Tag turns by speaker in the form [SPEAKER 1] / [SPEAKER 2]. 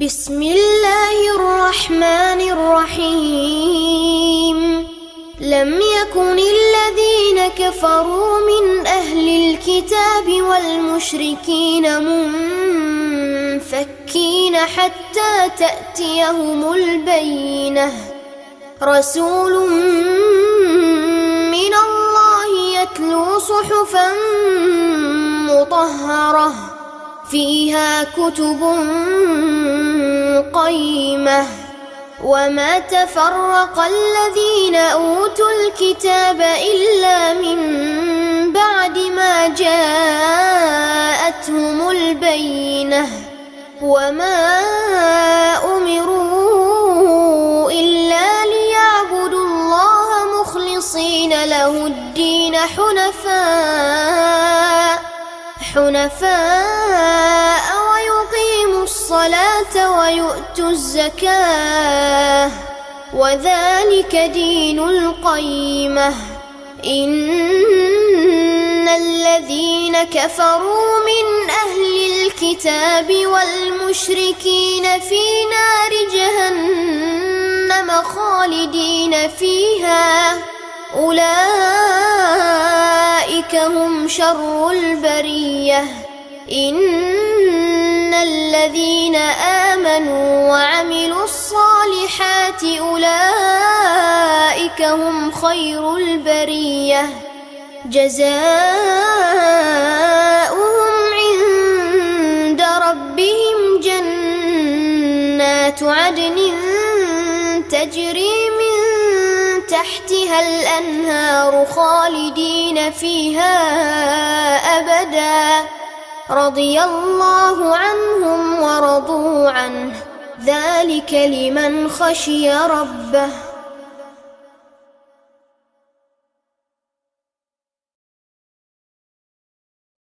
[SPEAKER 1] بسم الله الرحمن الرحيم لم يكن الذين كفروا من أهل الكتاب والمشركين منفكين حتى تأتيهم البينة رسول من الله يتلو صحفا مطهرة فيها كتب قيمة وما تفرق الذين أوتوا الكتاب إلا من بعد ما جاءتهم البينة وما أمروا إلا ليعبدوا الله مخلصين له الدين حنفاء ويقيموا الصلاة ويؤتوا الزكاة وذلك دين القيمة إن الذين كفروا من أهل الكتاب والمشركين في نار جهنم خالدين فيها أولئك هم شر البرية إن الذين آمنوا وعملوا الصالحات أولئك هم خير البرية جزاؤهم عند ربهم جنات عدن تجري من تحتها الأنهار خالدين فيها أبدا رضي الله عنهم ورضوا عنه ذلك لمن خشي ربه.